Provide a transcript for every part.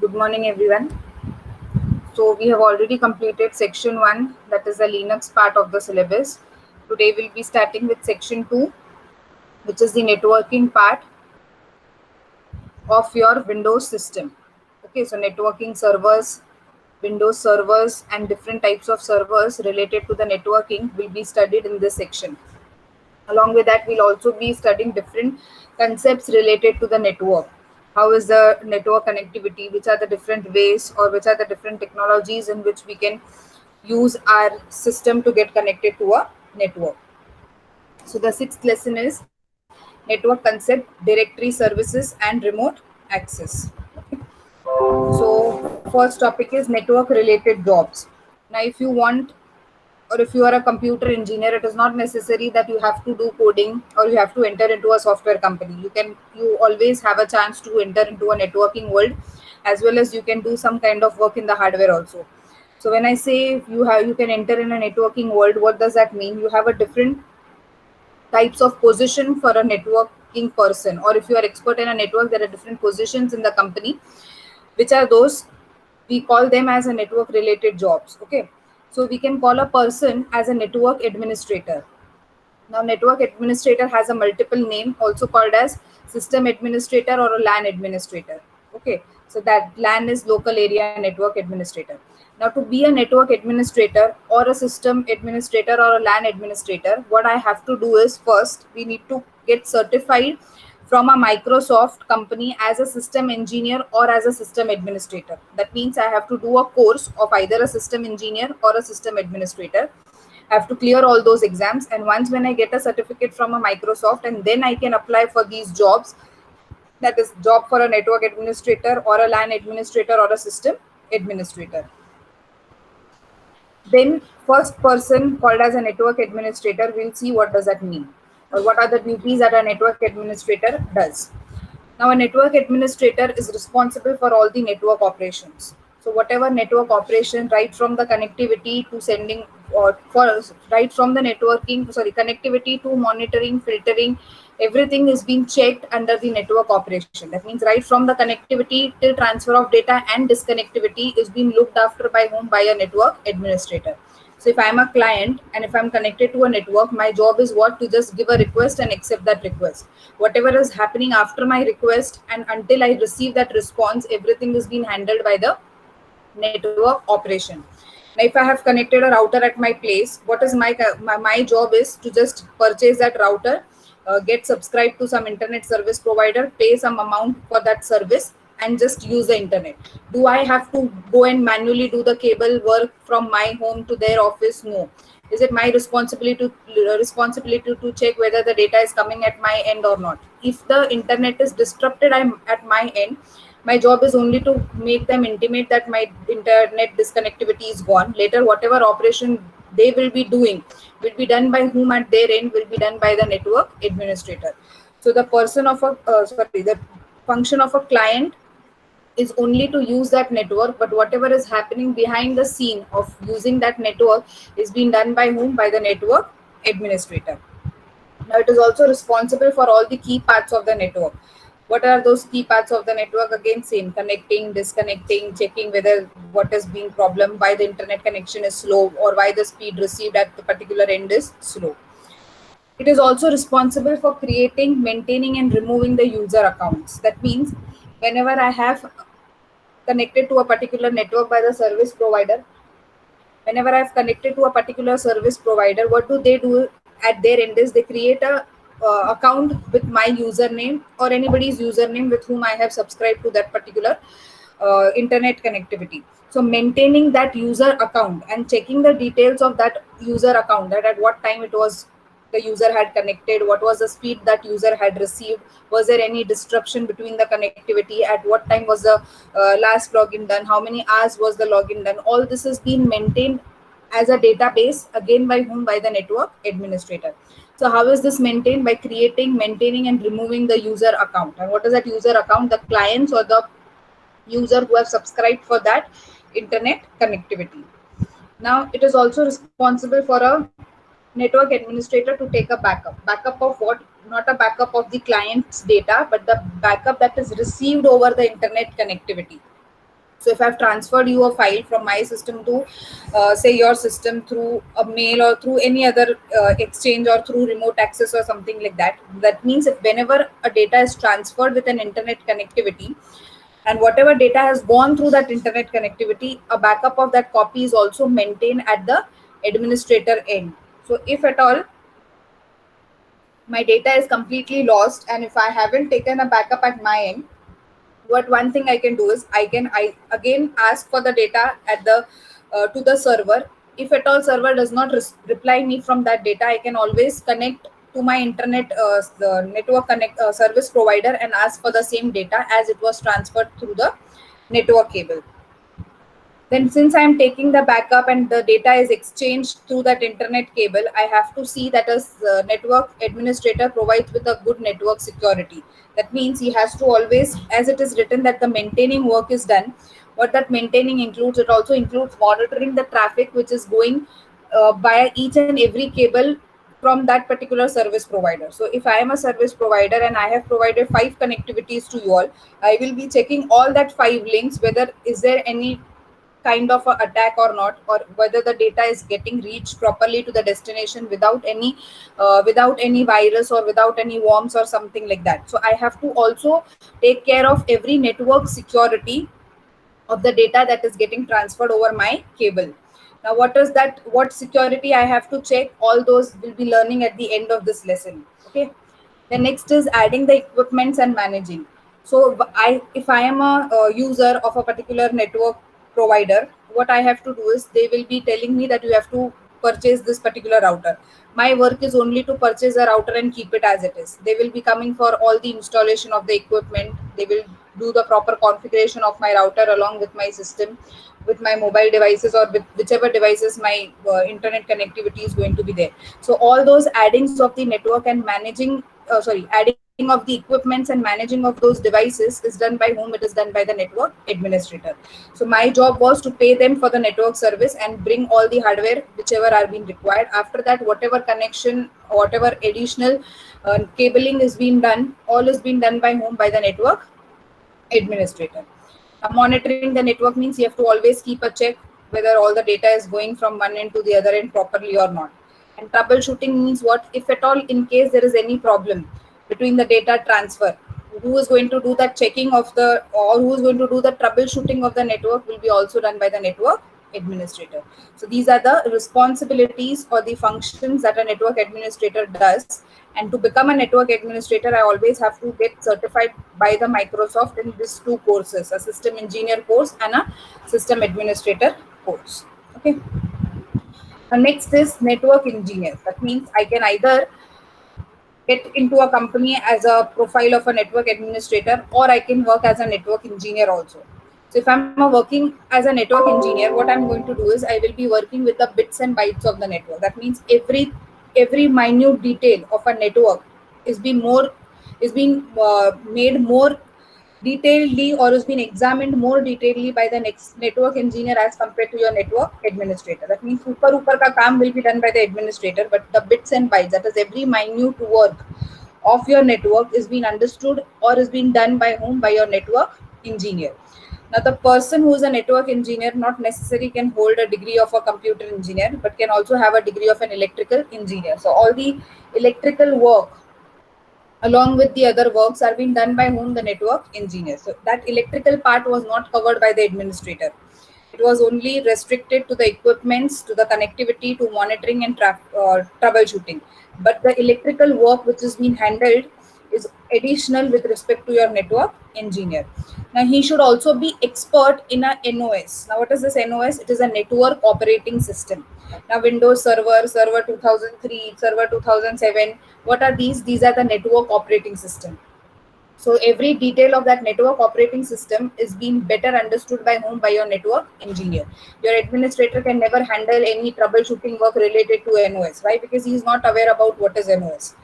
Good morning, everyone. So we have already completed section 1, that is the Linux part of the syllabus. Today we'll be starting with section 2, which is the networking part of your Windows system. Okay, so networking servers, Windows servers, and different types of servers related to the networking will be studied in this section. Along with that, we'll also be studying different concepts related to the network. How is the network connectivity? Which are the different ways or which are the different technologies in which we can use our system to get connected to a network? So the sixth lesson is network concept, directory services, and remote access. So first topic is network related jobs. Now, if you want or if you are a computer engineer, it is not necessary that you have to do coding or you have to enter into a software company. You always have a chance to enter into a networking world, as well as you can do some kind of work in the hardware also. So when I say you can enter in a networking world, what does that mean? You have a different types of position for a networking person, or if you are expert in a network, there are different positions in the company. Which are those? We call them as a network related jobs. Okay, so we can call a person as a network administrator. Now network administrator has a multiple name, also called as system administrator or a LAN administrator. Okay, so that LAN is local area network administrator. Now to be a network administrator or a system administrator or a LAN administrator, what I have to do is, first we need to get certified from a Microsoft company as a system engineer or as a system administrator. That means I have to do a course of either a system engineer or a system administrator. I have to clear all those exams, and once when I get a certificate from a Microsoft, and then I can apply for these jobs, that is job for a network administrator or a LAN administrator or a system administrator. Then first person called as a network administrator, we'll see what does that mean or what are the duties that a network administrator does. Now a network administrator is responsible for all the network operations. So whatever network operation, right from the connectivity to sending, or for right from the connectivity to monitoring, filtering, everything is being checked under the network operation. That means right from the connectivity till transfer of data and disconnectivity is being looked after by whom? By a network administrator. So if I'm a client and if I'm connected to a network, my job is what? To just give a request and accept that request. Whatever is happening after my request and until I receive that response, everything is being handled by the network operation. Now, if I have connected a router at my place, what is my job is to just purchase that router, get subscribed to some internet service provider, pay some amount for that service, and just use the internet. Do I have to go and manually do the cable work from my home to their office? No. Is it my responsibility to check whether the data is coming at my end or not? If the internet is disrupted, I'm at my end. My job is only to make them intimate that my internet disconnectivity is gone. Later, whatever operation they will be doing will be done by whom at their end? Will be done by the network administrator. So the the function of a client is only to use that network, but whatever is happening behind the scene of using that network is being done by whom? By the network administrator. Now it is also responsible for all the key parts of the network. What are those key parts of the network? Again, same: connecting, disconnecting, checking whether what is being problem, why the internet connection is slow, or why the speed received at the particular end is slow. It is also responsible for creating, maintaining, and removing the user accounts. That means whenever I have connected to a particular network by the service provider, whenever I've connected to a particular service provider, what do at their end is they create a account with my username or anybody's username with whom I have subscribed to that particular internet connectivity. So maintaining that user account and checking the details of that user account, that at what time it was the user had connected, what was the speed that user had received, was there any disruption between the connectivity, at what time was the last login done, how many hours was the login done. All this is being maintained as a database, again by whom? By the network administrator. So how is this maintained? By creating, maintaining, and removing the user account. And what is that user account? The clients or the user who have subscribed for that internet connectivity. Now it is also responsible for a network administrator to take a backup of what? Not a backup of the client's data, but the backup that is received over the internet connectivity. So if I've transferred you a file from my system to, say, your system through a mail or through any other exchange or through remote access or something like that, that means if whenever a data is transferred with an internet connectivity, and whatever data has gone through that internet connectivity, a backup of that copy is also maintained at the administrator end. So if at all my data is completely lost and if I haven't taken a backup at my end, what one thing I can do is I again ask for the data at the to the server. If at all server does not reply me from that data, I can always connect to my internet the network connect service provider and ask for the same data as it was transferred through the network cable. Then since I'm taking the backup and the data is exchanged through that internet cable, I have to see that a network administrator provides with a good network security. That means he has to always, as it is written that the maintaining work is done, what that maintaining includes, it also includes monitoring the traffic which is going by each and every cable from that particular service provider. So if I am a service provider and I have provided 5 connectivities to you all, I will be checking all that 5 links, whether is there any kind of a attack or not, or whether the data is getting reached properly to the destination without any virus or without any worms or something like that. So I have to also take care of every network security of the data that is getting transferred over my cable. Now what is that, what security I have to check, all those will be learning at the end of this lesson. Okay, the next is adding the equipments and managing. So if I am a user of a particular network provider, what I have to do is they will be telling me that you have to purchase this particular router. My work is only to purchase a router and keep it as it is. They will be coming for all the installation of the equipment. They will do the proper configuration of my router along with my system, with my mobile devices, or with whichever devices my internet connectivity is going to be there. So all those addings of the network and managing adding of the equipments and managing of those devices is done by whom? It is done by the network administrator. So my job was to pay them for the network service and bring all the hardware whichever are being required. After that, whatever connection, whatever additional cabling is being done, all is being done by whom? By the network administrator. Monitoring the network means you have to always keep a check whether all the data is going from one end to the other end properly or not. And troubleshooting means what? If at all in case there is any problem between the data transfer, who is going to do that checking of the, or who is going to do the troubleshooting of the network will be also done by the network administrator. So these are the responsibilities or the functions that a network administrator does. And to become a network administrator, I always have to get certified by the Microsoft in these 2 courses, a system engineer course and a system administrator course. Okay. Next is network engineer. That means I can either get into a company as a profile of a network administrator, or I can work as a network engineer also. So if I'm working as a network engineer, what I'm going to do is I will be working with the bits and bytes of the network. That means every minute detail of a network is being made more detailedly, or is being examined more detailedly by the next network engineer as compared to your network administrator. That means upar ka kaam will be done by the administrator, but the bits and bytes, that is every minute work of your network, is being understood or is being done by whom? By your network engineer. Now the person who is a network engineer not necessarily can hold a degree of a computer engineer, but can also have a degree of an electrical engineer. So all the electrical work along with the other works are being done by whom? The network engineer. So that electrical part was not covered by the administrator. It was only restricted to the equipments, to the connectivity, to monitoring and troubleshooting. But the electrical work which is being handled is additional with respect to your network engineer. Now he should also be expert in a NOS. Now what is this NOS? It is a network operating system. Now Windows Server, Server 2003, Server 2007, what are these? These are the network operating system. So every detail of that network operating system is being better understood by whom? By your network engineer. Your administrator can never handle any troubleshooting work related to NOS. Why? Because he is not aware about what is NOS.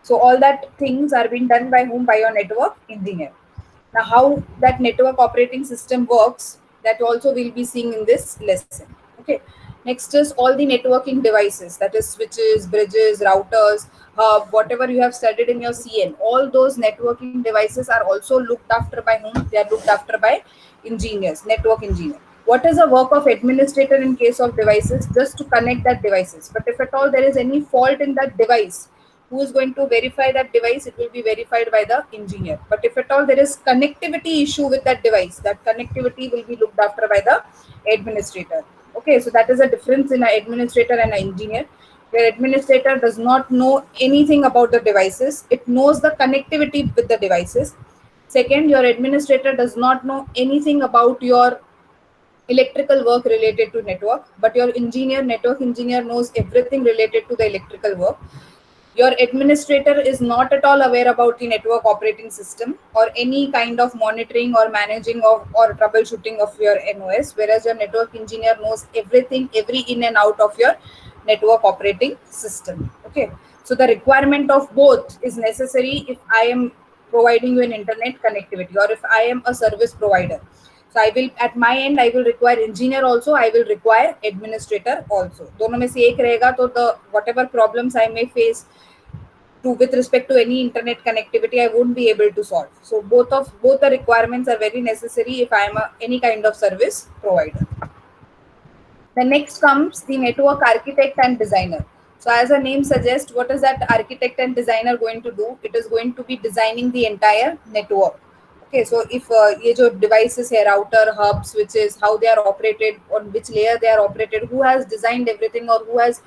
So all that things are being done by whom? By your network engineer. Now how that network operating system works, that also we'll be seeing in this lesson. Okay. Next is all the networking devices, that is switches, bridges, routers, hub, whatever you have studied in your CN. All those networking devices are also looked after by whom? They are looked after by engineers, network engineer. What is the work of administrator in case of devices? Just to connect that devices. But if at all there is any fault in that device, who is going to verify that device? It will be verified by the engineer. But if at all there is connectivity issue with that device, that connectivity will be looked after by the administrator. Okay, so that is a difference in an administrator and an engineer, where administrator does not know anything about the devices. It knows the connectivity with the devices. Second, your administrator does not know anything about your electrical work related to network, but your engineer, network engineer, knows everything related to the electrical work. Your administrator is not at all aware about the network operating system or any kind of monitoring or managing of or troubleshooting of your NOS, whereas your network engineer knows everything, every in and out of your network operating system. Okay, so the requirement of both is necessary if I am providing you an internet connectivity or if I am a service provider. So I will at my end I will require engineer also, I will require administrator also. दोनों में से एक रहेगा तो the whatever problems I may face to with respect to any internet connectivity I won't be able to solve. So both the requirements are very necessary if I am any kind of service provider. The next comes the network architect and designer. So as the name suggests, what is that architect and designer going to do? It is going to be designing the entire network. Okay, so if ये जो devices है, router, hub, switches, how they are operated, on which layer they are operated, who has designed everything, or who has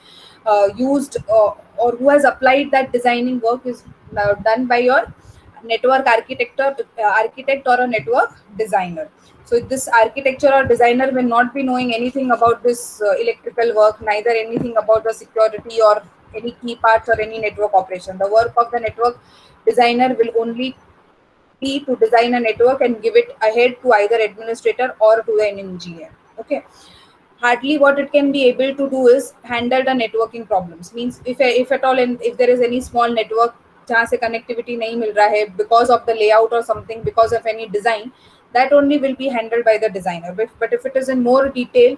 used or who has applied that designing work is done by your network architect or a network designer. So this architecture or designer will not be knowing anything about this electrical work, neither anything about the security or any key parts or any network operation. The work of the network designer will only be to design a network and give it ahead to either administrator or to an engineer. Okay. Hardly what it can be able to do is handle the networking problems. Means if at all and if there is any small network जहाँ से connectivity नहीं मिल रहा है because of the layout or something, because of any design, that only will be handled by the designer. But if it is in more detail,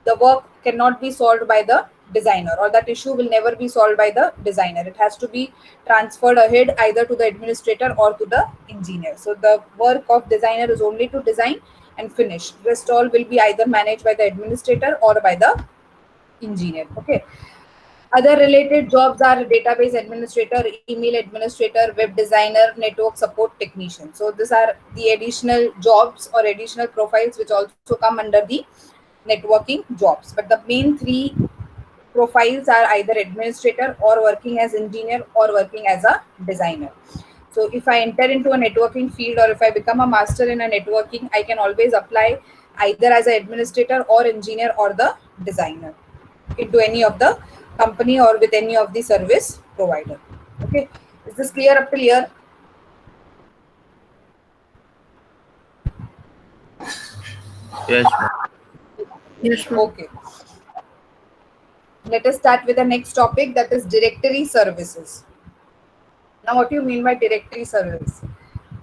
the work cannot be solved by the designer, or that issue will never be solved by the designer. It has to be transferred ahead either to the administrator or to the engineer. So the work of designer is only to design and finish. Rest all will be either managed by the administrator or by the engineer. Okay. Other related jobs are database administrator, email administrator, web designer, network support technician. So these are the additional jobs or additional profiles which also come under the networking jobs. But the main three profiles are either administrator or working as engineer or working as a designer. So if I enter into a networking field or if I become a master in a networking, I can always apply either as an administrator or engineer or the designer into any of the company or with any of the service provider. Okay, is this clear up till here? Yes, ma'am. Yes, ma'am. Okay. Let us start with the next topic, that is directory services. Now, what do you mean by directory service?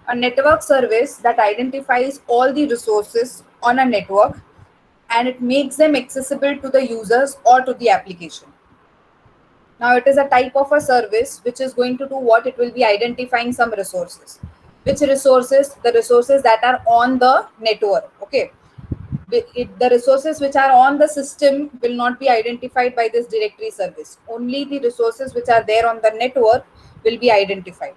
A network service that identifies all the resources on a network and it makes them accessible to the users or to the application. Now, it is a type of a service which is going to do what? It will be identifying some resources. Which resources? The resources that are on the network. Okay. The resources which are on the system will not be identified by this directory service. Only the resources which are there on the network will be identified.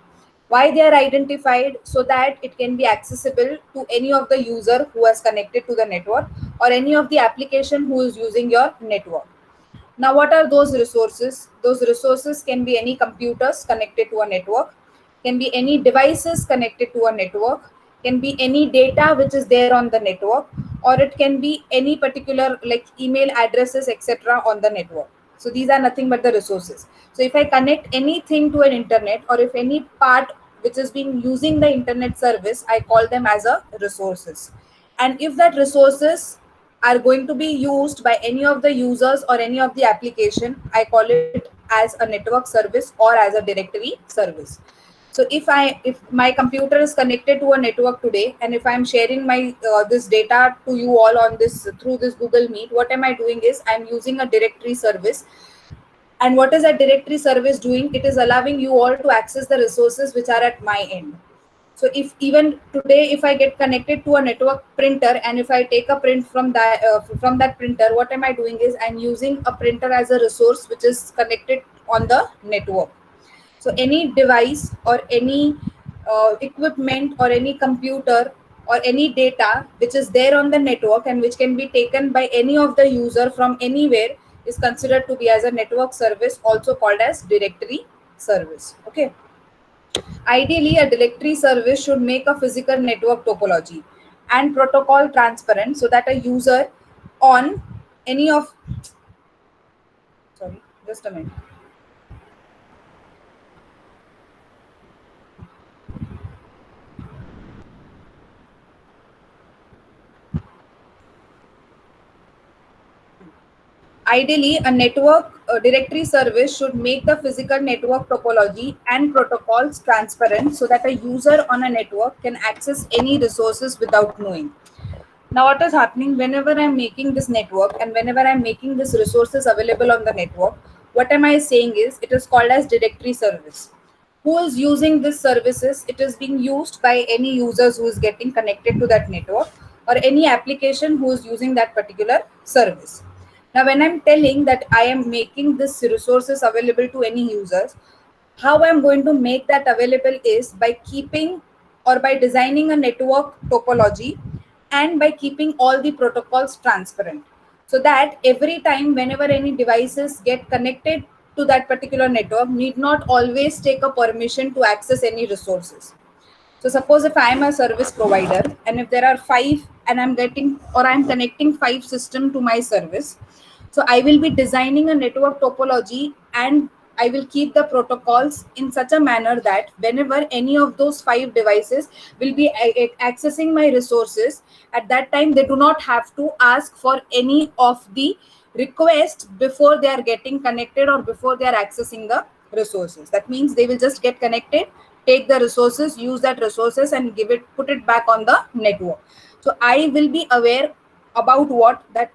Why they are identified? So that it can be accessible to any of the user who has connected to the network or any of the application who is using your network. Now, what are those resources? Those resources can be any computers connected to a network, can be any devices connected to a network, can be any data which is there on the network, or it can be any particular like email addresses, etc. on the network. So these are nothing but the resources. So if I connect anything to an internet, or if any part which is being using the internet service, I call them as a resources. And if that resources are going to be used by any of the users or any of the application, I call it as a network service or as a directory service. So if my computer is connected to a network today, and if I'm sharing my this data to you all on this through this Google Meet, what am I doing is I'm using a directory service. And what is that directory service doing? It is allowing you all to access the resources which are at my end. So if even today, if I get connected to a network printer, and if I take a print from that printer, what am I doing is I'm using a printer as a resource which is connected on the network. So any device or any equipment or any computer or any data which is there on the network and which can be taken by any of the user from anywhere is considered to be as a network service, also called as directory service. Okay. Ideally, a directory service should make a physical network topology and protocol transparent so that a user on any of, sorry, just a minute. Ideally, a network directory service should make the physical network topology and protocols transparent so that a user on a network can access any resources without knowing. Now, what is happening whenever I'm making this network and whenever I'm making these resources available on the network, what am I saying is it is called as directory service. Who is using this services? It is being used by any users who is getting connected to that network or any application who is using that particular service. Now, when I'm telling that I am making this resources available to any users, how I'm going to make that available is by keeping or by designing a network topology and by keeping all the protocols transparent, so that every time whenever any devices get connected to that particular network need not always take a permission to access any resources. So suppose if I am a service provider and if there are five and I'm getting or I'm connecting five system to my service, so I will be designing a network topology and I will keep the protocols in such a manner that whenever any of those five devices will be accessing my resources, at that time they do not have to ask for any of the request before they are getting connected or before they are accessing the resources. That means they will just get connected, take the resources, use that resources and put it back on the network. So I will be aware about what that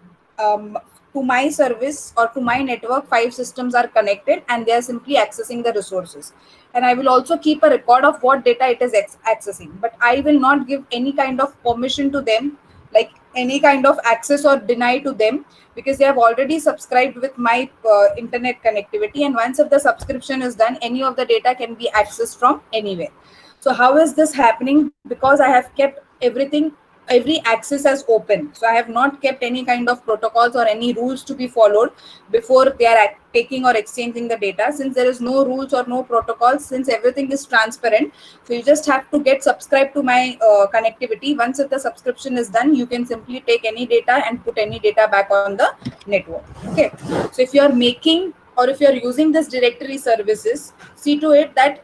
to my service or to my network five systems are connected and they are simply accessing the resources, and I will also keep a record of what data it is accessing, but I will not give any kind of permission to them, like any kind of access or deny to them, because they have already subscribed with my internet connectivity, and once if the subscription is done, any of the data can be accessed from anywhere. So how is this happening? Because I have kept everything, every access as open, so I have not kept any kind of protocols or any rules to be followed before they are taking or exchanging the data. Since there is no rules or no protocols, since everything is transparent, so you just have to get subscribed to my connectivity. Once if the subscription is done, you can simply take any data and put any data back on the network. Okay, so if you are making or if you are using this directory services, see to it that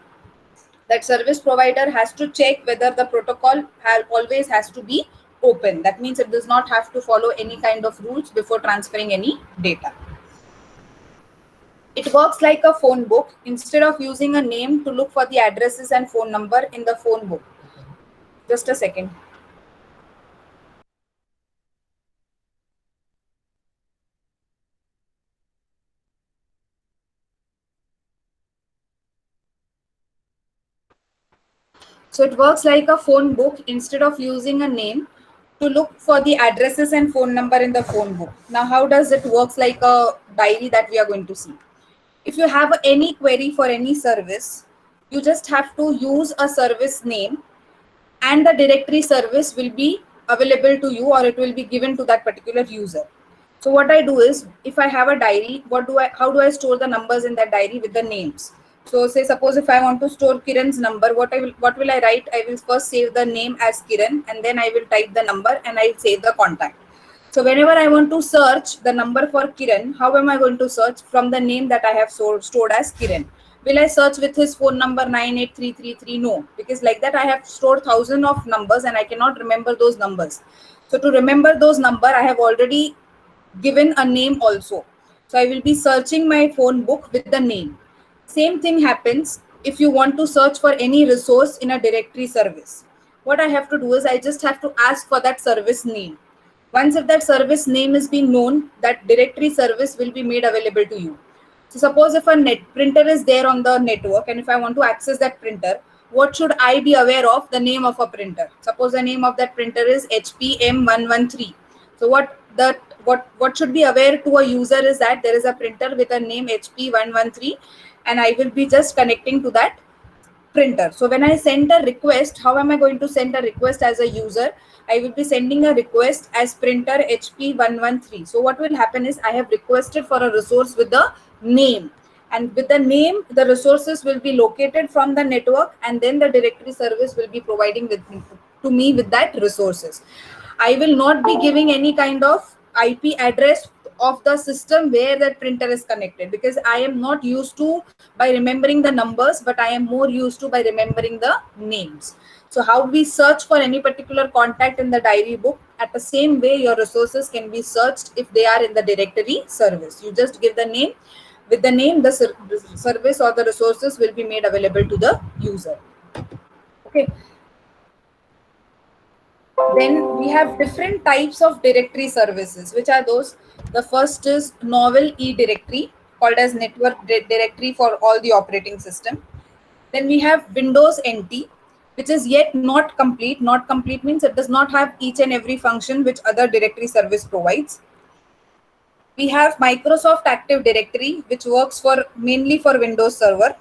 that service provider has to check whether the protocol always has to be open. That means it does not have to follow any kind of rules before transferring any data. It works like a phone book. Instead of using a name to look for the addresses and phone number in the phone book. Just a second. So it works like a phone book instead of using a name to look for the addresses and phone number in the phone book. Now, how does it works like a diary that we are going to see? If you have any query for any service, you just have to use a service name and the directory service will be available to you or it will be given to that particular user. So what I do is, if I have a diary, how do I store the numbers in that diary with the names? So say suppose if I want to store Kiran's number, what will I write? I will first save the name as Kiran and then I will type the number and I will save the contact. So whenever I want to search the number for Kiran, how am I going to search? From the name that I have stored as Kiran. Will I search with his phone number 98333? No, because like that I have stored thousands of numbers and I cannot remember those numbers. So to remember those number, I have already given a name also. So I will be searching my phone book with the name. Same thing happens if you want to search for any resource in a directory service, what I have to do is I just have to ask for that service name. Once if that service name is being known, that directory service will be made available to you. So suppose if a net printer is there on the network, and if I want to access that printer, what should I be aware of? The name of a printer. Suppose the name of that printer is HPM113. So what should be aware to a user is that there is a printer with a name HP113, and I will be just connecting to that printer. So when I send a request, how am I going to send a request as a user? I will be sending a request as printer HP113. So what will happen is I have requested for a resource with the name, and with the name the resources will be located from the network, and then the directory service will be providing to me with that resources. I will not be giving any kind of IP address of the system where that printer is connected, because I am not used to by remembering the numbers, but I am more used to by remembering the names. So how we search for any particular contact in the diary book, at the same way your resources can be searched if they are in the directory service. You just give the name. With the name, the service or the resources will be made available to the user. Okay. Then we have different types of directory services. Which are those? The first is novel e-directory, called as network directory for all the operating system. Then we have Windows NT, which is yet not complete. Not complete means it does not have each and every function which other directory service provides. We have Microsoft Active Directory, which works for mainly for Windows Server.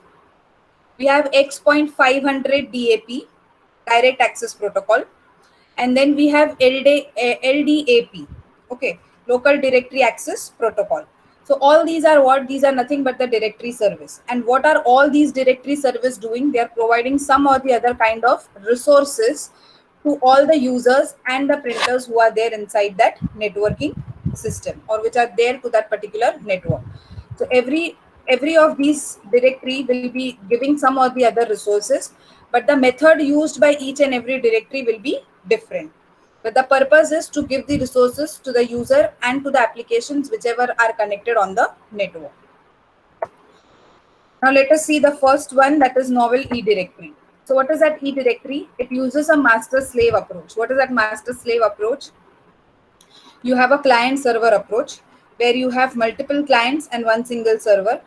We have X.500 DAP, Direct Access Protocol. And then we have LDAP, okay, Local Directory Access Protocol. So all these are what? These are nothing but the directory service. And what are all these directory service doing? They are providing some or the other kind of resources to all the users and the printers who are there inside that networking system, or which are there to that particular network. So every of these directory will be giving some or the other resources, but the method used by each and every directory will be different. But the purpose is to give the resources to the user and to the applications whichever are connected on the network. Now let us see the first one, that is novel e-directory. So what is that e-directory? It uses a master-slave approach. What is that master-slave approach? You have a client-server approach where you have multiple clients and one single server.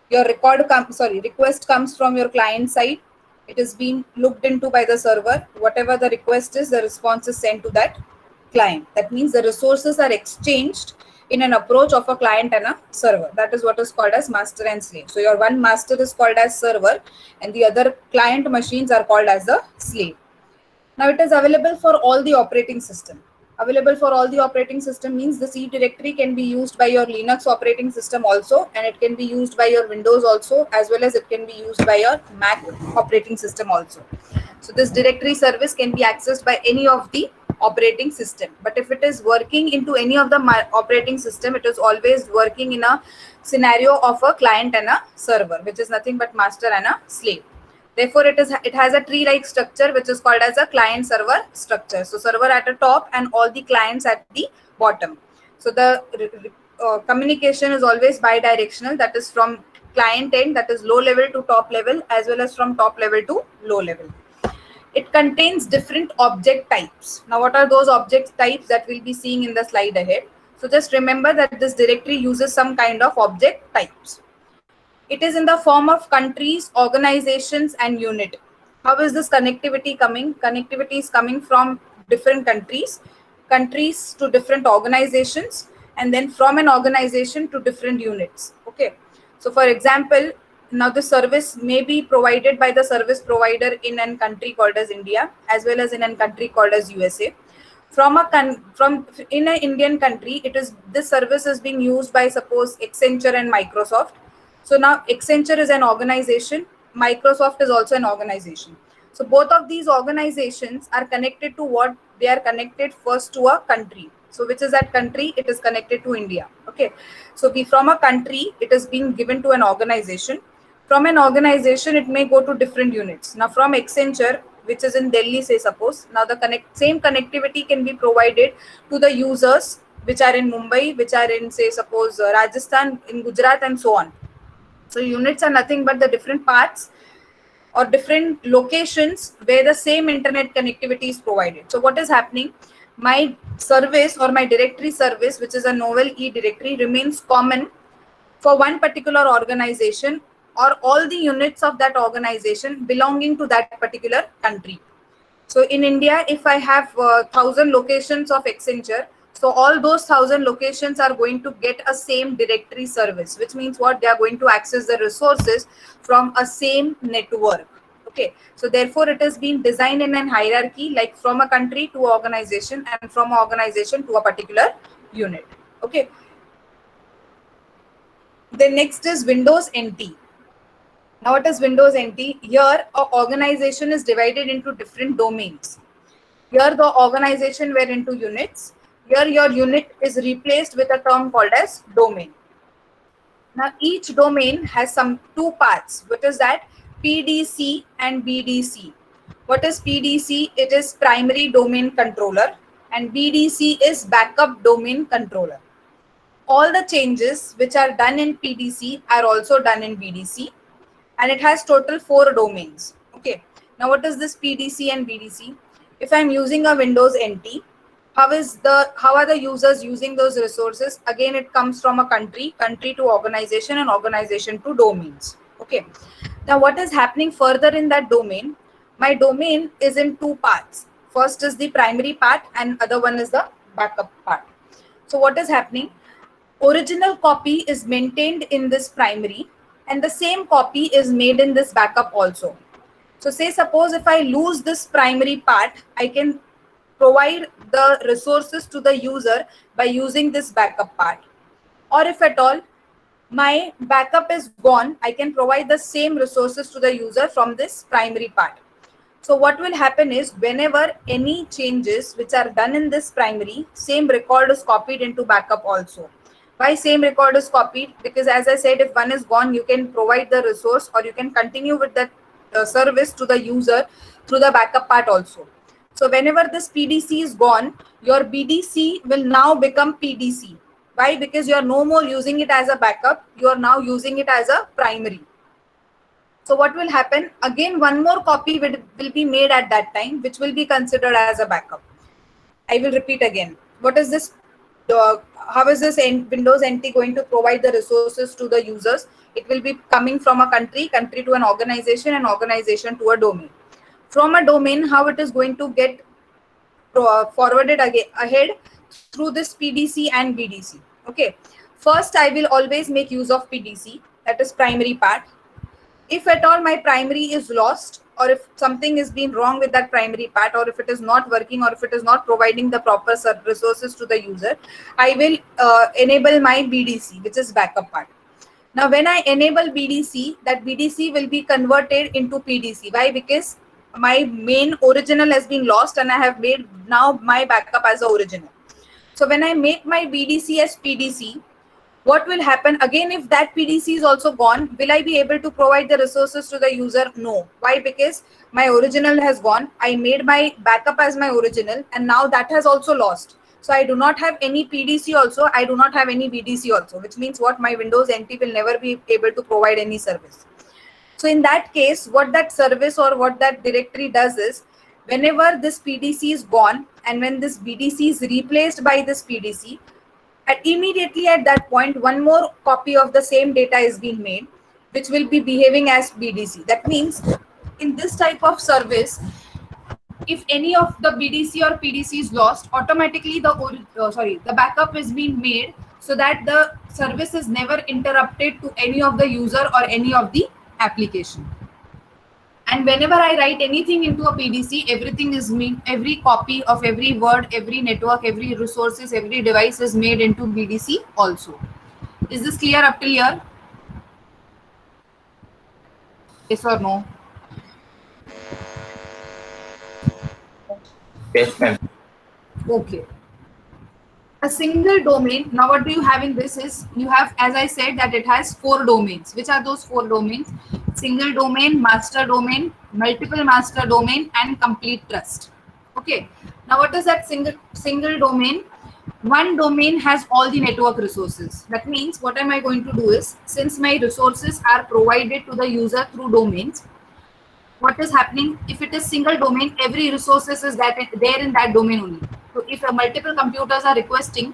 Your request comes from your client side. It is being looked into by the server. Whatever the request is, the response is sent to that client. That means the resources are exchanged in an approach of a client and a server. That is what is called as master and slave. So your one master is called as server, and the other client machines are called as the slave. Now it is available for all the operating system. Available for all the operating system means the C directory can be used by your Linux operating system also, and it can be used by your Windows also, as well as it can be used by your Mac operating system also. So this directory service can be accessed by any of the operating system. But if it is working into any of the operating system, it is always working in a scenario of a client and a server, which is nothing but master and a slave. Therefore, it has a tree-like structure, which is called as a client-server structure. So server at the top and all the clients at the bottom. So the communication is always bidirectional. That is from client end, that is low level to top level, as well as from top level to low level. It contains different object types. Now, what are those object types that we'll be seeing in the slide ahead? So just remember that this directory uses some kind of object types. It is in the form of countries, organizations, and unit. How is this connectivity coming? Connectivity is coming from different countries to different organizations, and then from an organization to different units. Okay. So for example, now the service may be provided by the service provider in a country called as India, as well as in a country called as USA. In an Indian country, this service is being used by, suppose, Accenture and Microsoft. So now Accenture is an organization, Microsoft is also an organization. So both of these organizations are connected to what? They are connected first to a country. So which is that country? It is connected to India. Okay. So from a country, it is being given to an organization. From an organization, it may go to different units. Now from Accenture, which is in Delhi, say suppose, now the same connectivity can be provided to the users which are in Mumbai, which are in, say suppose, Rajasthan, in Gujarat, and so on. So units are nothing but the different parts or different locations where the same internet connectivity is provided. So what is happening? My service or my directory service, which is a novel e-directory, remains common for one particular organization or all the units of that organization belonging to that particular country. So in India, if I have 1,000 locations of Accenture, so all those 1,000 locations are going to get a same directory service, which means what? They are going to access the resources from a same network. Okay, so therefore it has been designed in an hierarchy, like from a country to organization and from an organization to a particular unit. Okay. Then next is Windows NT. Now what is Windows NT? Here, an organization is divided into different domains. Here the organization were into units. Here your unit is replaced with a term called as domain. Now each domain has some two parts, which is that PDC and BDC. What is PDC? It is primary domain controller, and BDC is backup domain controller. All the changes which are done in PDC are also done in BDC, and it has total 4 domains. Okay. Now what is this PDC and BDC? If I'm using a Windows NT, how are the users using those resources? Again, it comes from a country to organization, and organization to domains. Okay. Now what is happening further in that domain? My domain is in 2 parts. First is the primary part and other one is the backup part. So what is happening? Original copy is maintained in this primary and the same copy is made in this backup also. So say suppose if I lose this primary part, I can provide the resources to the user by using this backup part. Or if at all my backup is gone, I can provide the same resources to the user from this primary part. So what will happen is whenever any changes which are done in this primary, same record is copied into backup also. Why same record is copied? Because as I said, if one is gone, you can provide the resource or you can continue with that service to the user through the backup part also. So whenever this PDC is gone, your BDC will now become PDC. Why? Because you are no more using it as a backup. You are now using it as a primary. So what will happen? Again, one more copy will be made at that time, which will be considered as a backup. I will repeat again. What is this? How is this Windows NT going to provide the resources to the users? It will be coming from a country to an organization, and organization to a domain. From a domain, how it is going to get forwarded ahead through this PDC and BDC. Okay. First, I will always make use of PDC, that is primary part. If at all my primary is lost, or if something is being wrong with that primary part, or if it is not working, or if it is not providing the proper resources to the user, I will enable my BDC, which is backup part. Now, when I enable BDC, that BDC will be converted into PDC. Why? Because my main original has been lost and I have made now my backup as the original. So when I make my BDC as PDC, what will happen again? If that PDC is also gone, will I be able to provide the resources to the user? No. Why? Because my original has gone. I made my backup as my original and now that has also lost. So I do not have any PDC also. I do not have any BDC also, which means what? My Windows NT will never be able to provide any service. So in that case, what that service or what that directory does is, whenever this PDC is gone and when this BDC is replaced by this PDC, immediately at that point, one more copy of the same data is being made, which will be behaving as BDC. That means in this type of service, if any of the BDC or PDC is lost, automatically the backup is being made so that the service is never interrupted to any of the user or any of the application. And whenever I write anything into a PDC, everything is made, every copy of every word, every network, every resources, every device is made into BDC also. Is this clear up till here? Yes or no? Yes, ma'am. Okay. A single domain. Now what do you have in this is, you have, as I said, that it has 4 domains. Which are those 4 domains? Single domain, master domain, multiple master domain, and complete trust. Okay. Now what is that single domain? One domain has all the network resources. That means what am I going to do is, since my resources are provided to the user through domains, what is happening? If it is single domain, every resources is that there in that domain only. So if multiple computers are requesting,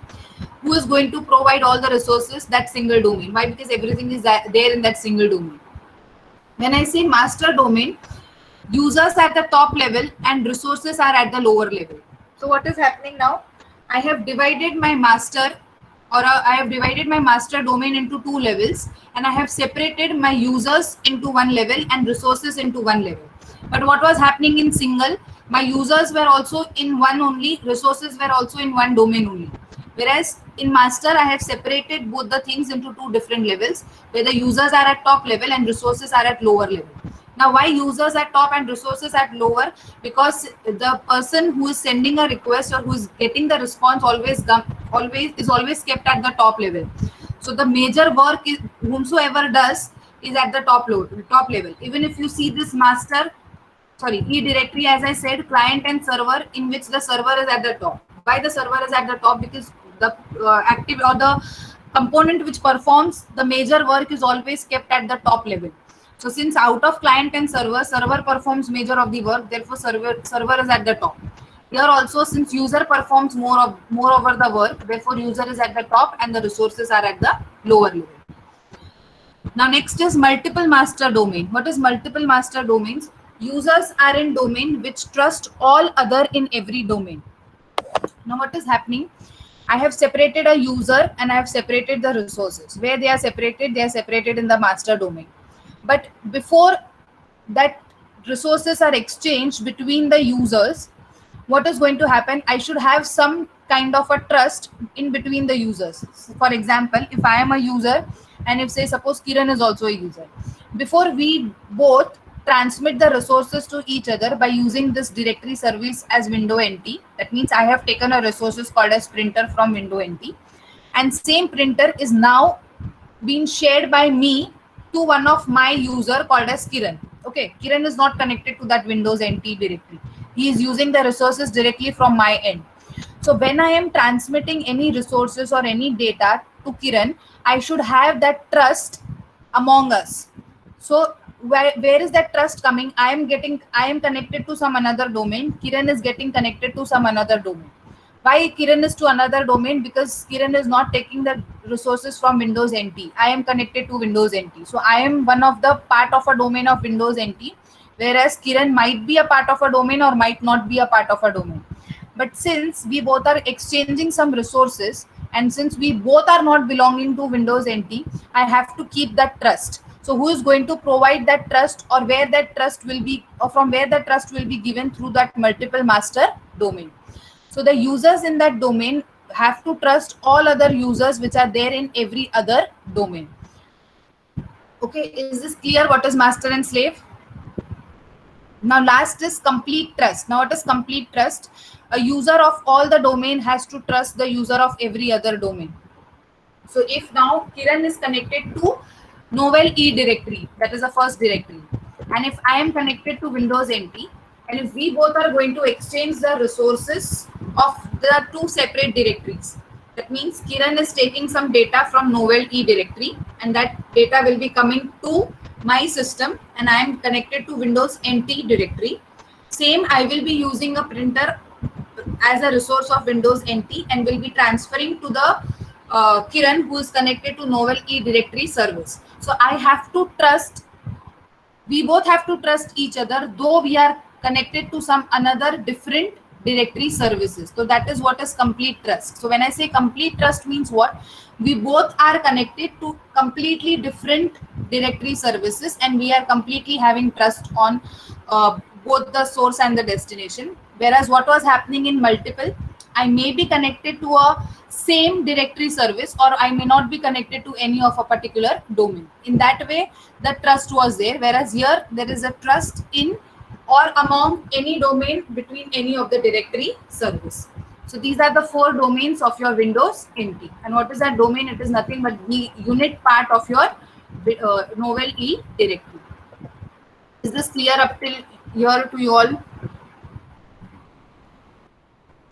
who is going to provide all the resources? That single domain. Why? Because everything is there in that single domain. When I say master domain, users at the top level and resources are at the lower level. So what is happening now? I have divided my master, or I have divided my master domain into two levels, and I have separated my users into one level and resources into one level. But what was happening in single? My users were also in one only, resources were also in one domain only. Whereas in master, I have separated both the things into two different levels, where the users are at top level and resources are at lower level. Now, why users at top and resources at lower? Because the person who is sending a request or who is getting the response always kept at the top level. So the major work is whomsoever does is at the top level. Even if you see this E directory, as I said, client and server, in which the server is at the top. Why the server is at the top? Because the active or the component which performs the major work is always kept at the top level. So since out of client and server performs major of the work, therefore server is at the top. Here also, since user performs more over the work, therefore user is at the top and the resources are at the lower level. Now next is multiple master domain. What is multiple master domains? Users are in domain which trust all other in every domain. Now what is happening? I have separated a user and I have separated the resources. Where they are separated in the master domain. But before that resources are exchanged between the users, what is going to happen? I should have some kind of a trust in between the users. For example, if I am a user and if suppose Kiran is also a user, before we both transmit the resources to each other by using this directory service as window NT, that means I have taken a resources called as printer from window NT, and same printer is now being shared by me to one of my user called as Kiran. Okay, Kiran is not connected to that Windows NT directory. He is using the resources directly from my end. So when I am transmitting any resources or any data to Kiran, I should have that trust among us. So where is that trust coming? I am connected to some another domain. Kiran is getting connected to some another domain. Why Kiran is to another domain? Because Kiran is not taking the resources from Windows NT. I am connected to Windows NT. So I am one of the part of a domain of Windows NT, whereas Kiran might be a part of a domain or might not be a part of a domain. But since we both are exchanging some resources, and since we both are not belonging to Windows NT, I have to keep that trust. So who is going to provide that trust, or where that trust will be, or from where that trust will be given? Through that multiple master domain. So the users in that domain have to trust all other users which are there in every other domain. Okay, is this clear what is master and slave? Now last is complete trust. Now what is complete trust? A user of all the domain has to trust the user of every other domain. So if now Kiran is connected to Novell E directory, that is the first directory, and if I am connected to Windows NT, and if we both are going to exchange the resources of the two separate directories, that means Kiran is taking some data from Novell E directory, and that data will be coming to my system, and I am connected to Windows NT directory. Same, I will be using a printer as a resource of Windows NT and will be transferring to the Kiran, who is connected to Novell E directory service. So I have to trust, we both have to trust each other, though we are connected to some another different directory services. So that is what is complete trust. So when I say complete trust means what? We both are connected to completely different directory services and we are completely having trust on both the source and the destination. Whereas what was happening in multiple, I may be connected to a same directory service or I may not be connected to any of a particular domain. In that way, the trust was there. Whereas here, there is a trust in or among any domain between any of the directory service. So these are the 4 domains of your Windows NT. And what is that domain? It is nothing but the unit part of your Novell E directory. Is this clear up till here to you all?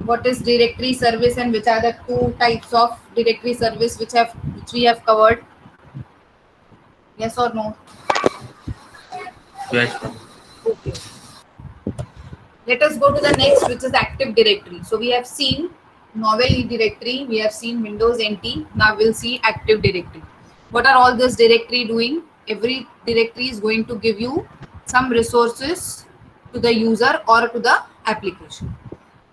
What is directory service and which are the 2 types of directory service which we have covered? Yes or no? Yes, ma'am. Okay. Let us go to the next, which is Active Directory. So we have seen Novel E directory, we have seen Windows NT. Now we'll see Active Directory. What are all this directory doing? Every directory is going to give you some resources to the user or to the application.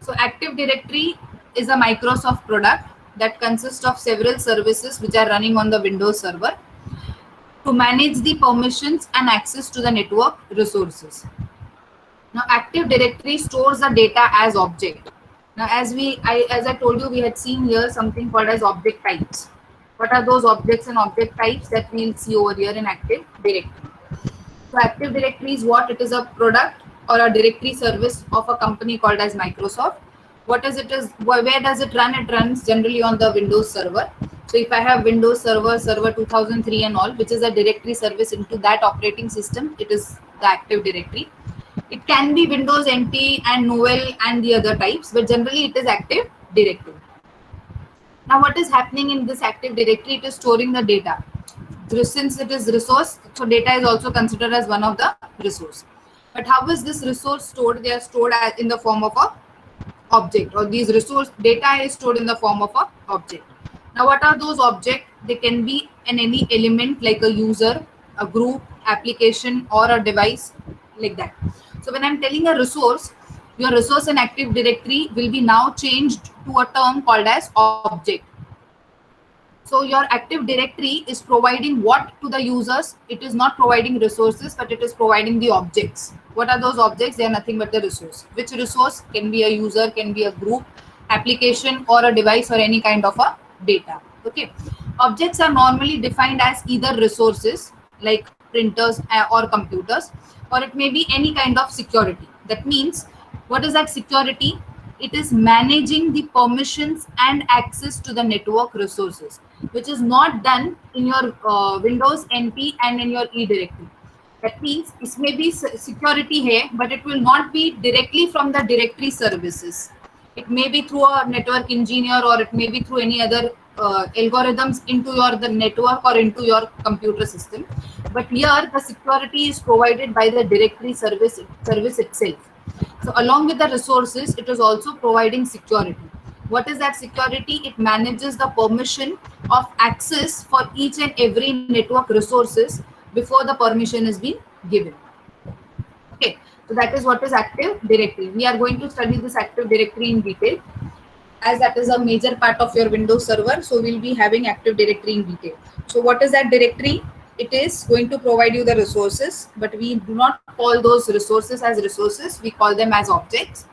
So Active Directory is a Microsoft product that consists of several services which are running on the Windows server to manage the permissions and access to the network resources. Now, Active Directory stores the data as object. Now, as I told you, we had seen here something called as object types. What are those objects and object types that we'll see over here in Active Directory? So, Active Directory is what? It is a product or a directory service of a company called as Microsoft. What is it? Where does it run? It runs generally on the Windows server. So, if I have Windows Server 2003 and all, which is a directory service into that operating system, it is the Active Directory. It can be Windows NT and Novell and the other types, but generally it is Active Directory. Now, what is happening in this Active Directory? It is storing the data. Since it is resource, so data is also considered as one of the resource. But how is this resource stored? They are stored in the form of a object, or these resource data is stored in the form of a object. Now, what are those objects? They can be in any element like a user, a group, application, or a device, like that. So when I'm telling a resource, your resource in Active Directory will be now changed to a term called as object. So your Active Directory is providing what to the users? It is not providing resources, but it is providing the objects. What are those objects? They are nothing but the resource. Which resource? Can be a user, can be a group, application, or a device, or any kind of a data. Okay. Objects are normally defined as either resources like printers or computers, or it may be any kind of security. That means, what is that security? It is managing the permissions and access to the network resources, which is not done in your Windows NT and in your E directory. That means it may be security here, but it will not be directly from the directory services. It may be through a network engineer, or it may be through any other algorithms into the network or into your computer system. But here the security is provided by the directory service itself. So along with the resources, it is also providing security. What is that security? It manages the permission of access for each and every network resources before the permission is being given. Okay, so that is what is Active Directory. We are going to study this Active Directory in detail, as that is a major part of your Windows server. So we'll be having Active Directory in detail. So what is that directory? It is going to provide you the resources, but we do not call those resources as resources. We call them as objects.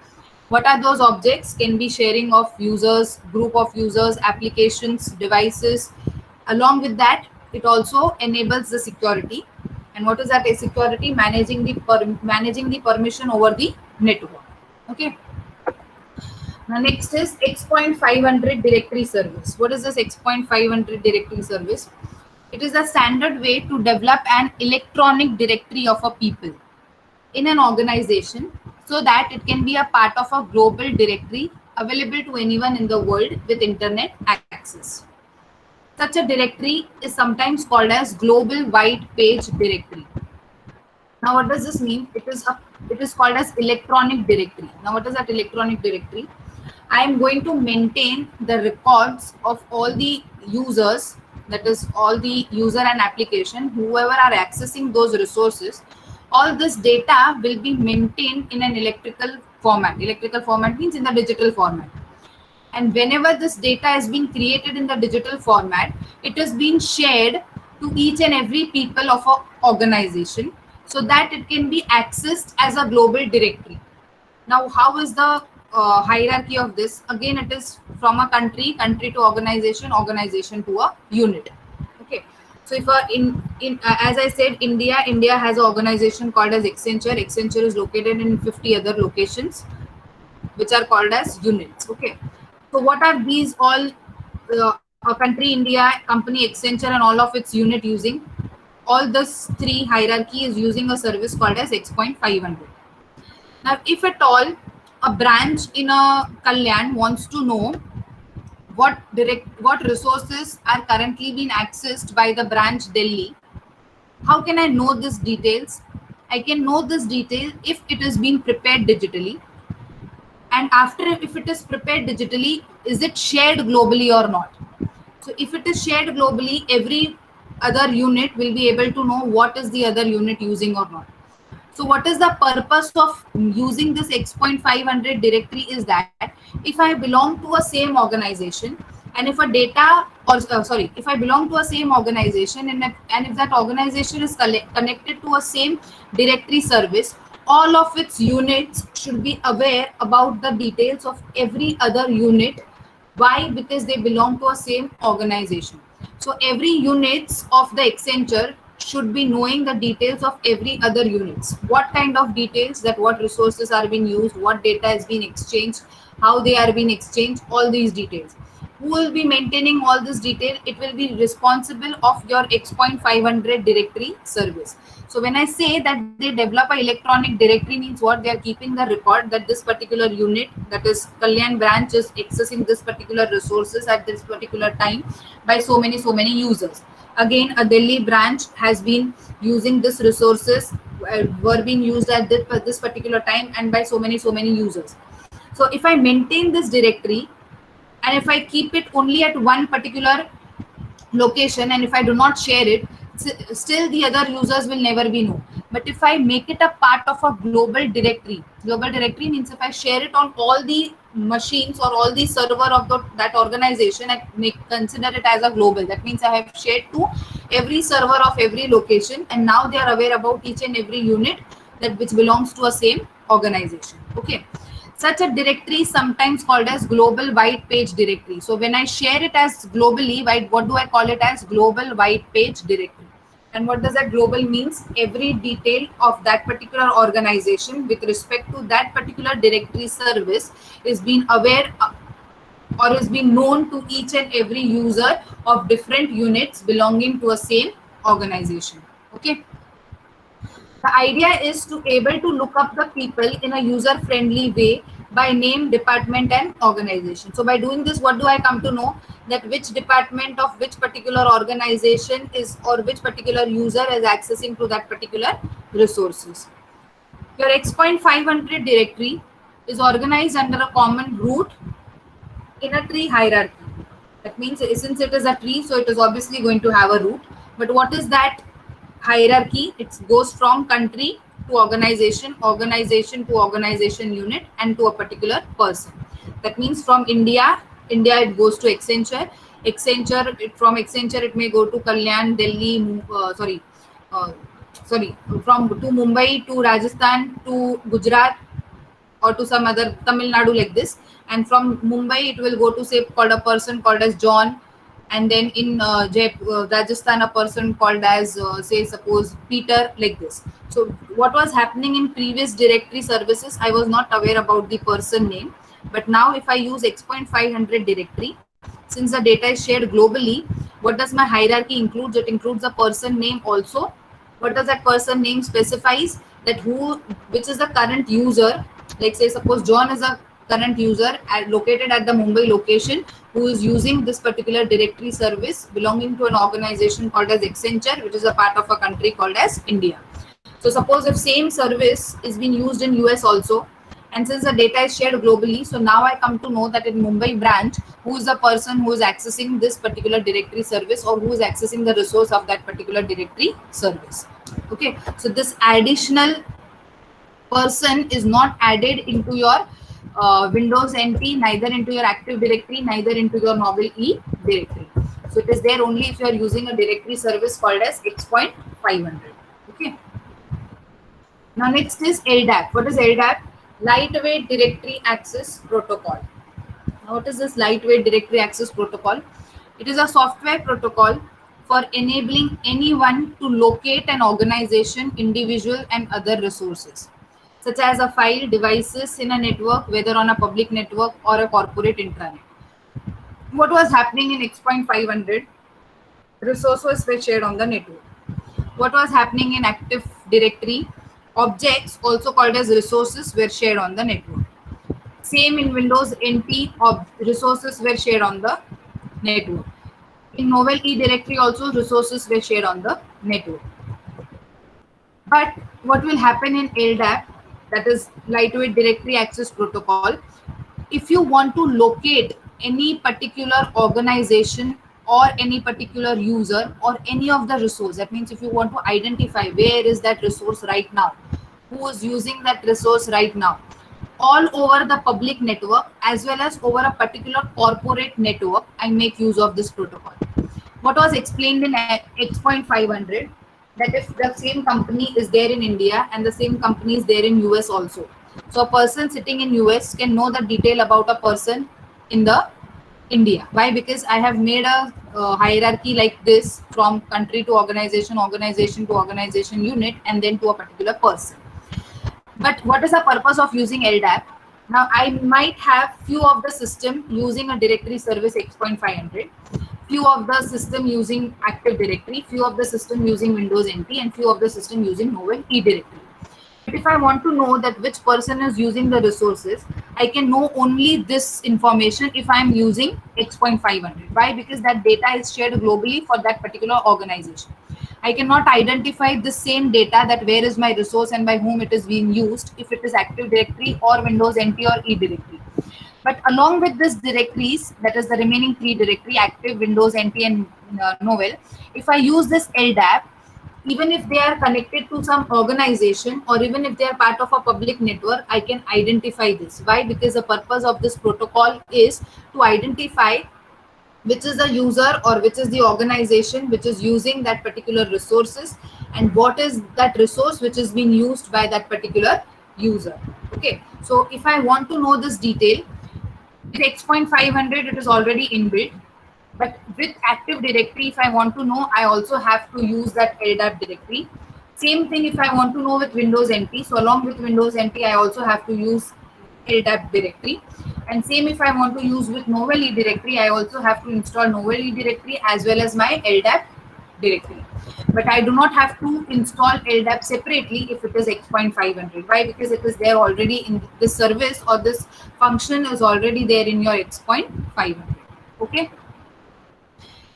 What are those objects? Can be sharing of users, group of users, applications, devices. Along with that, it also enables the security. And what is that security? Managing the permission over the network. Okay. Now next is X.500 directory service. What is this X.500 directory service? It is a standard way to develop an electronic directory of a people in an organization, so that it can be a part of a global directory available to anyone in the world with internet access. Such a directory is sometimes called as global wide page directory. Now what does this mean? It is called as electronic directory. Now what is that electronic directory? I am going to maintain the records of all the users, that is all the user and application, whoever are accessing those resources. All this data will be maintained in an electrical format. Electrical format means in the digital format. And whenever this data is being created in the digital format, it is being shared to each and every people of an organization, so that it can be accessed as a global directory. Now, how is the hierarchy of this? Again, it is from a country to organization to a unit. Okay. So if as I said, India has an organization called as Accenture. Accenture is located in 50 other locations, which are called as units. Okay. So what are these all? A country India, company Accenture, and all of its unit using? All this three hierarchy is using a service called as X.500. Now, if at all a branch in a Kalyan wants to know what resources are currently being accessed by the branch Delhi, how can I know these details? I can know this detail if it is being prepared digitally. And after, if it is prepared digitally, is it shared globally or not? So if it is shared globally, every other unit will be able to know what is the other unit using or not. So what is the purpose of using this X.500 directory is that if I belong to a same organization, and if a data, or sorry, if I belong to a same organization, and if that organization is connected to a same directory service, all of its units should be aware about the details of every other unit. Why? Because they belong to a same organization. So every units of the Accenture should be knowing the details of every other units. What kind of details, that what resources are being used, what data is being exchanged, how they are being exchanged, all these details. Who will be maintaining all this detail? It will be responsible of your X.500 directory service. So when I say that they develop a electronic directory, means what? They are keeping the record that this particular unit, that is Kalyan branch, is accessing this particular resources at this particular time by so many users. Again, a Delhi branch has been using this resources, were being used at this particular time and by so many users. So if I maintain this directory, and if I keep it only at one particular location, and if I do not share it, still the other users will never be know. But if I make it a part of a global directory means if I share it on all the machines or all the server of that organization, I make consider it as a global. That means I have shared to every server of every location, and now they are aware about each and every unit that which belongs to a same organization. Okay. Such a directory is sometimes called as global white page directory. So when I share it as globally, what do I call it as? Global white page directory. And what does that global means? Every detail of that particular organization with respect to that particular directory service is being aware or is being known to each and every user of different units belonging to a same organization. Okay. The idea is to able to look up the people in a user friendly way by name, department and organization. So by doing this, what do I come to know? That which department of which particular organization is, or which particular user is accessing to that particular resources. Your X.500 directory is organized under a common root in a tree hierarchy. That means since it is a tree, so it is obviously going to have a root. But what is that hierarchy? It goes from country to organization, organization to organization unit, and to a particular person. That means from India it goes to Accenture. From Accenture it may go to Kalyan, Delhi, uh, from to Mumbai to Rajasthan to Gujarat or to some other Tamil Nadu like this. And from Mumbai, it will go to say called a person called as John, and then in Rajasthan, a person called as say suppose Peter, like this. So what was happening in previous directory services, I was not aware about the person name, but now if I use X.500 directory, since the data is shared globally, what does my hierarchy includes? It includes the person name also. What does that person name specifies? That which is the current user. Like say suppose John is a current user located at the Mumbai location, who is using this particular directory service belonging to an organization called as Accenture, which is a part of a country called as India. So suppose if same service is being used in US also, and since the data is shared globally, so now I come to know that in Mumbai branch, who is the person who is accessing this particular directory service, or who is accessing the resource of that particular directory service. Okay, so this additional person is not added into your Windows NT, neither into your Active Directory, neither into your Novel E directory. So it is there only if you are using a directory service called as X.500. Okay. Now next is LDAP. What is LDAP? Lightweight Directory Access Protocol. Now what is this Lightweight Directory Access Protocol? It is a software protocol for enabling anyone to locate an organization, individual and other resources, such as a file, devices in a network, whether on a public network or a corporate intranet. What was happening in X.500? Resources were shared on the network. What was happening in Active Directory? Objects, also called as resources, were shared on the network. Same in Windows NT, resources were shared on the network. In Novel E directory also resources were shared on the network. But what will happen in LDAP? that is lightweight directory access protocol. If you want to locate any particular organization or any particular user or any of the resource, that means if you want to identify where is that resource right now, who is using that resource right now, all over the public network as well as over a particular corporate network, I make use of this protocol. What was explained in X.500, that if the same company is there in India and the same company is there in US also, so a person sitting in US can know the detail about a person in the India. Why? Because I have made a hierarchy like this from country to organization, organization to organization unit, and then to a particular person. But what is the purpose of using LDAP? Now I might have few of the system using a directory service X.500, few of the system using Active Directory, few of the system using Windows NT, and few of the system using Novell eDirectory. But if I want to know that which person is using the resources, I can know only this information if I am using X.500. Why? Because that data is shared globally for that particular organization. I cannot identify the same data, that where is my resource and by whom it is being used, if it is Active Directory or Windows NT or eDirectory. But along with this directories, that is the remaining three directory, Active, Windows NT, and Novell, if I use this LDAP, even if they are connected to some organization or even if they are part of a public network, I can identify this. Why? Because the purpose of this protocol is to identify which is the user or which is the organization which is using that particular resources, and what is that resource which is being used by that particular user. Okay, so if I want to know this detail, with X.500 it is already inbuilt, but with Active Directory, if I want to know, I also have to use that LDAP directory. Same thing if I want to know with Windows NT. So along with Windows NT, I also have to use LDAP directory. And same if I want to use with Novell eDirectory, I also have to install Novell eDirectory as well as my LDAP directory. But I do not have to install LDAP separately if it is X.500. Why? Because it is there already in this service, or this function is already there in your X.500. Okay.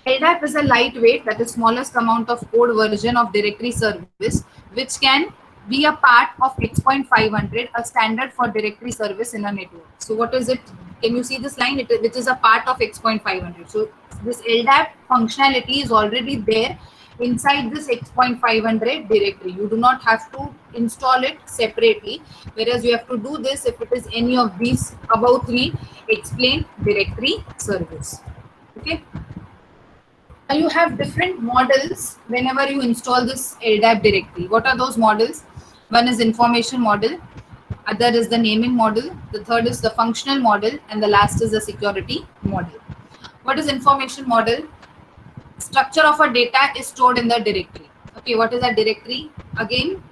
LDAP is a lightweight, that is smallest amount of code version of directory service, which can be a part of X.500, a standard for directory service in a network. So what is it? Can you see this line? Which is a part of X.500. So this LDAP functionality is already there inside this X.500 directory. You do not have to install it separately, whereas you have to do this if it is any of these above three explained directory service. Okay. Now you have different models whenever you install this LDAP directory. What are those models? One is information model, other is the naming model, the third is the functional model, and the last is the security model. What is information model? Structure of a data is stored in the directory. Okay, what is a directory? Again,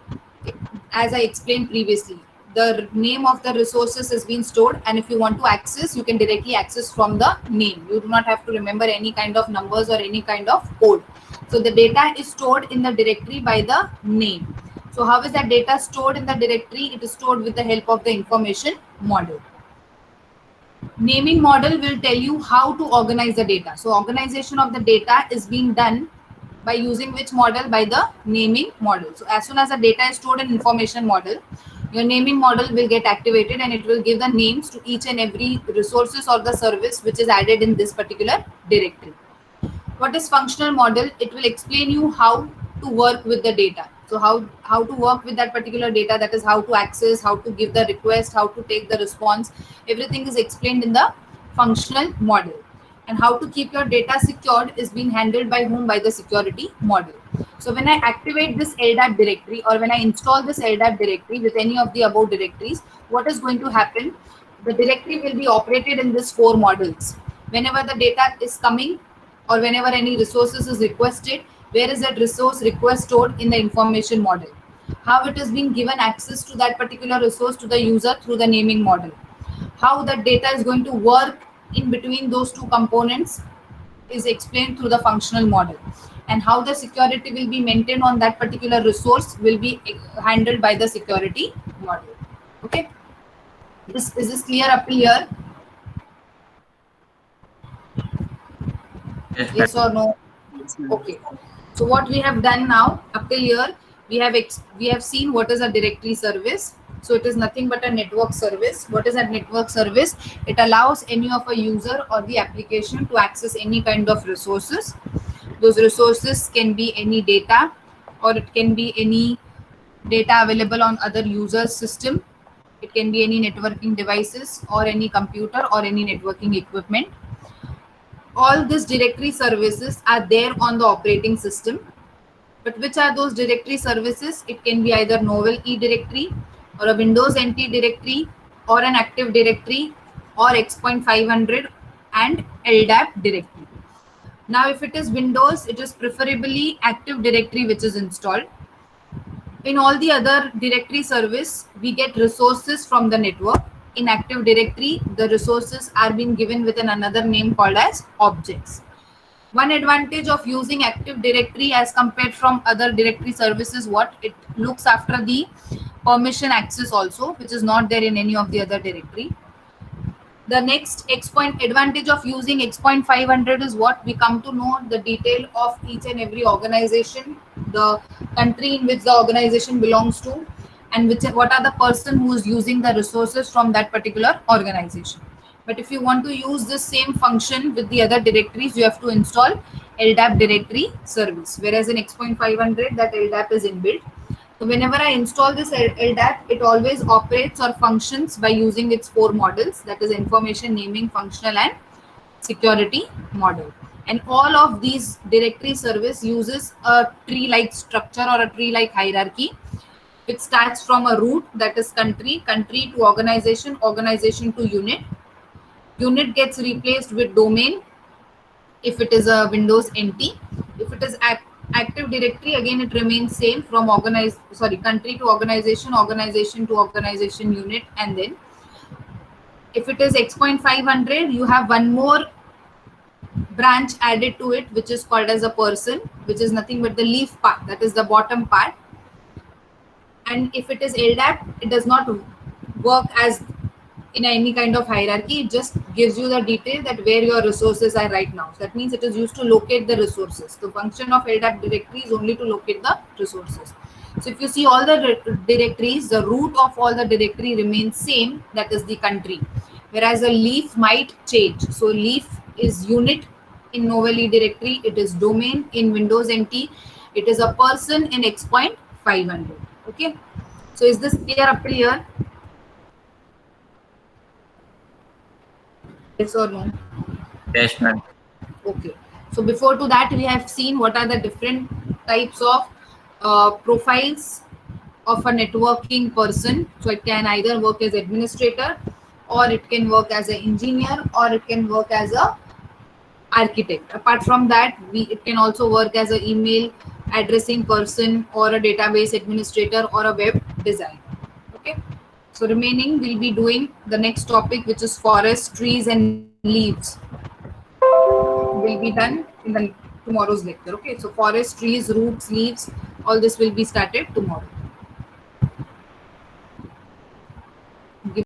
as I explained previously, the name of the resources is being stored, and if you want to access, you can directly access from the name. You do not have to remember any kind of numbers or any kind of code. So the data is stored in the directory by the name. So how is that data stored in the directory? It is stored with the help of the information model. Naming model will tell you how to organize the data. So organization of the data is being done by using which model? By the naming model. So as soon as the data is stored in information model, your naming model will get activated and it will give the names to each and every resources or the service which is added in this particular directory. What is functional model? It will explain you how to work with the data. So how to work with that particular data, that is how to access, how to give the request, how to take the response. Everything is explained in the functional model. And how to keep your data secured is being handled by whom? By the security model. So when I activate this LDAP directory, or when I install this LDAP directory with any of the above directories, what is going to happen? The directory will be operated in these four models. Whenever the data is coming or whenever any resources is requested, where is that resource request stored? In the information model. How it is being given access to that particular resource to the user? Through the naming model. How the data is going to work in between those two components is explained through the functional model. And how the security will be maintained on that particular resource will be handled by the security model. Okay. Is this clear up here? Yes or no? Okay. So what we have done now up till here, we have seen what is a directory service, So it is nothing but a network service. What is a network service? It allows any of a user or the application to access any kind of resources. Those resources can be any data, or it can be any data available on other users' system. It can be any networking devices or any computer or any networking equipment. All these directory services are there on the operating system. But which are those directory services? It can be either Novel E directory or a Windows NT directory or an Active Directory or X.500 and LDAP directory. Now, if it is Windows, it is preferably Active Directory which is installed. In all the other directory service, we get resources from the network. In Active Directory, the resources are being given with another name called as objects. One advantage of using Active Directory as compared from other directory services, what it looks after the permission access also, which is not there in any of the other directory. The next advantage of using X.500 is what we come to know the detail of each and every organization, the country in which the organization belongs to, and what are the person who is using the resources from that particular organization. But if you want to use this same function with the other directories, you have to install LDAP directory service, whereas in X.500 that LDAP is inbuilt. So whenever I install this LDAP, it always operates or functions by using its four models, that is information, naming, functional and security model. And all of these directory service uses a tree-like structure or a tree-like hierarchy, which starts from a root, that is country, country to organization, organization to unit. Unit gets replaced with domain if it is a Windows NT. If it is Active Directory, again it remains same from country to organization, organization to organization unit, and then if it is X.500, you have one more branch added to it, which is called as a person, which is nothing but the leaf part, that is the bottom part. And if it is LDAP, it does not work as in any kind of hierarchy. It just gives you the detail that where your resources are right now. So that means it is used to locate the resources. The function of LDAP directory is only to locate the resources. So if you see all the directories, the root of all the directory remains same, that is the country, whereas a leaf might change. So leaf is unit in Novel E directory, it is domain in Windows NT, it is a person in X.500. Okay, so is this clear up to here? Yes or no? Yes, ma'am. Okay, so before to that we have seen what are the different types of profiles of a networking person. So it can either work as administrator, or it can work as an engineer, or it can work as a architect. Apart from that, it can also work as an email addressing person, or a database administrator, or a web designer. Okay, so remaining we'll be doing the next topic, which is forest, trees and leaves, will be done in the tomorrow's lecture. Okay, so forest, trees, roots, leaves, all this will be started tomorrow.